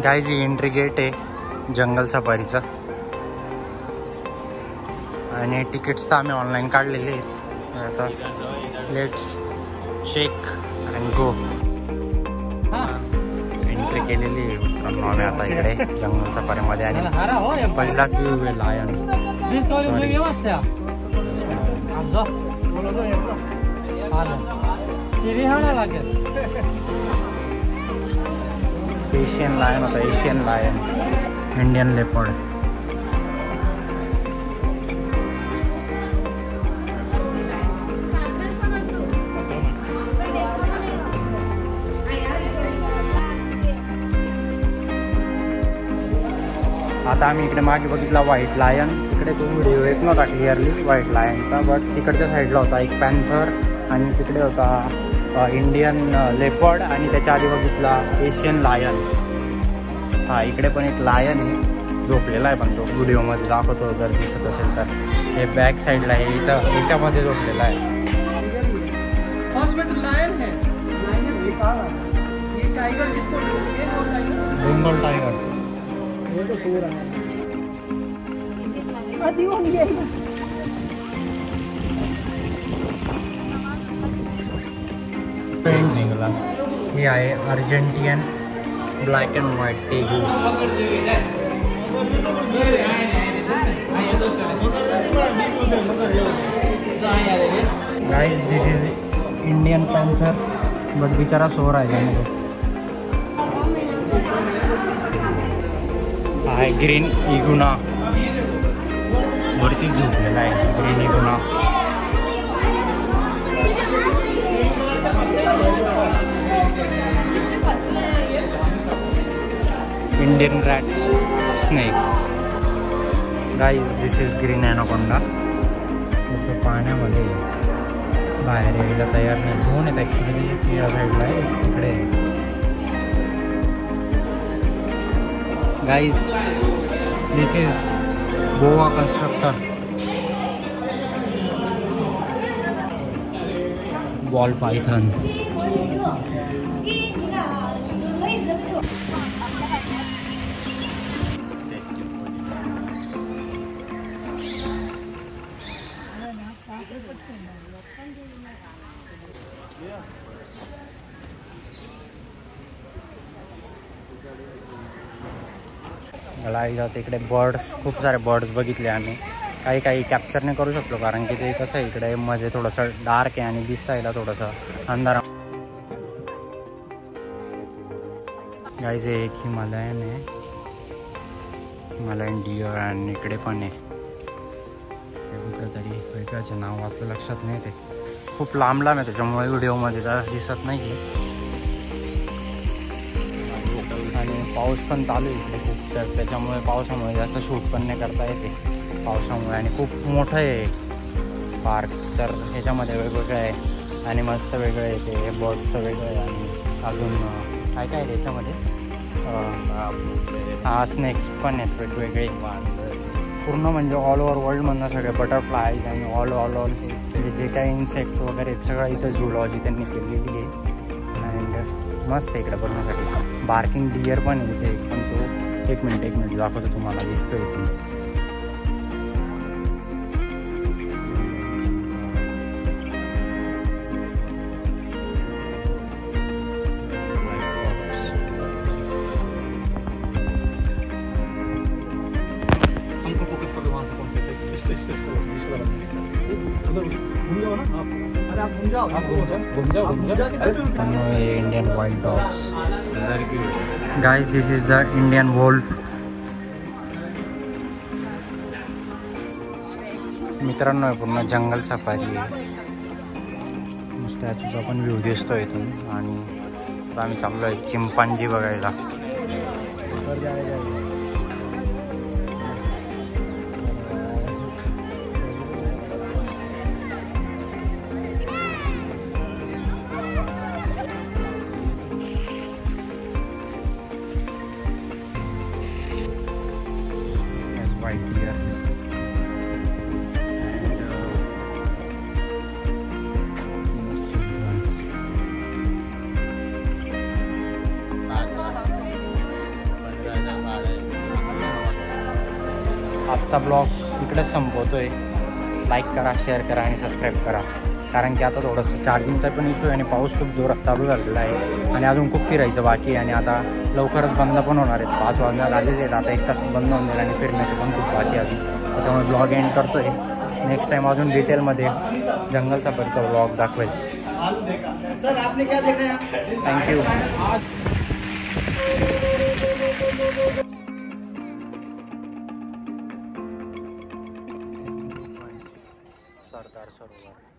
Guys ही entry gate आहे जंगल सफारीचं आणि tickets तर आम्ही ऑनलाईन काढलेले आहेत. आता let's check and go. Entry केलेली आहे मित्रांनो आम्ही आता इकडे जंगल सफारीमध्ये आणि पहिला व्ह्यू आहे लायन. एशियन लायन होता, एशियन लायन, इंडियन लेपर्ड. आता आम्ही इकडे मागे बघितला व्हाईट लायन. तिकडे तो व्हिडिओ येत नव्हता क्लिअरली व्हाईट लायनचा, बट तिकडच्या साईडला होता एक पॅन्थर आणि तिकडे होता इंडियन लेपर्ड आणि त्याच्या आधी बघितला एशियन लायन. हा इकडे पण एक लायन आहे झोपलेला आहे, पण तो व्हिडिओमध्ये दाखवतो जर दिसत असेल तर. हे बॅक साईडला आहे, इथं याच्यामध्ये झोपलेला आहे. Bengal tiger. फ्रेंड्स हे आहे Argentinian black and white tegu. Guys this is Indian panther, but बिचारा सोर आहे त्यामध्ये. आहे ग्रीन इगुना, वरती झोपलेला आहे green iguana. Indian rat snakes. Guys this is green anaconda. तो पाण्यामध्ये बाहेर यायला तयार नाही. दोन आहेत ॲक्च्युली, ती या साईडला आहे इकडे. Guys this is boa constructor. Ball Python. जाते इकडे बर्ड्स, खूप सारे बर्ड्स बघितले आम्ही. काही कॅप्चर नाही करू शकलो कारण की ते कसं आहे इकडे मध्ये थोडंसं डार्क आहे आणि दिसता यायला थोडंसं अंधार. गाईज हे एक हिमालयन आहे, हिमालयन डिअर. आणि इकडे पण आहे कुठलं तरी वेगळ्याचे नाव वाचलं लक्षात नाही. ते खूप लांब आहे त्याच्यामुळे व्हिडिओमध्ये तर दिसत नाही आहे. आणि पाऊस पण चालू आहे इकडे खूप, तर त्याच्यामुळे पावसामुळे जास्त शूट पण नाही करता येते पावसामुळे. आणि खूप मोठं आहे पार्क, तर ह्याच्यामध्ये वेगवेगळं आहे. ॲनिमल्सचं वेगळं आहे, ते बर्ड्सचं वेगळं आहे. आणि अजून काय काय आहे त्याच्यामध्ये, हा स्नेक्स पण आहेत वेगवेगळे. पूर्ण म्हणजे ऑल ओव्हर वर्ल्डमधनं सगळे बटरफ्लायज आणि ऑल म्हणजे जे काही इन्सेक्ट्स वगैरे सगळं इथं झूलॉजी त्यांनी केलेली आहे. अँड मस्त आहे इकडे बघण्यासाठी. बार्किंग डिअर पण आहे इथे, पण तो एक मिनिट दाखवतो तुम्हाला, दिसतो इथून. Indian wild dogs. Guys this is the Indian wolf. मित्रांनो पूर्ण जंगल सफारी आहे, त्याचा पण व्ह्यू दिसतो इथून. आणि आता आम्ही चाललो आहे चिंपांजी बघायला. आजचा ब्लॉग इकडेच संपवतोय. लाईक करा, शेअर करा आणि सबस्क्राईब करा. कारण की आता थोडंसं चार्जिंगचा पण इश्यू आहे आणि पाऊस खूप जोरात चालू झालेला आहे आणि अजून खूप फिरायचं बाकी आहे आणि आता लवकरच बंद पण होणार आहेत. 5 वाजण्यात आलेले आहेत. आता 1 तासात बंद होऊन जाईल आणि फिरण्याचं पण खूप बाकी आहे. त्याच्यामुळे ब्लॉग एंड करतोय. नेक्स्ट टाइम अजून डिटेलमध्ये जंगल सफारीचा ब्लॉग दाखवेल. थँक्यू. सरदार सरोवर.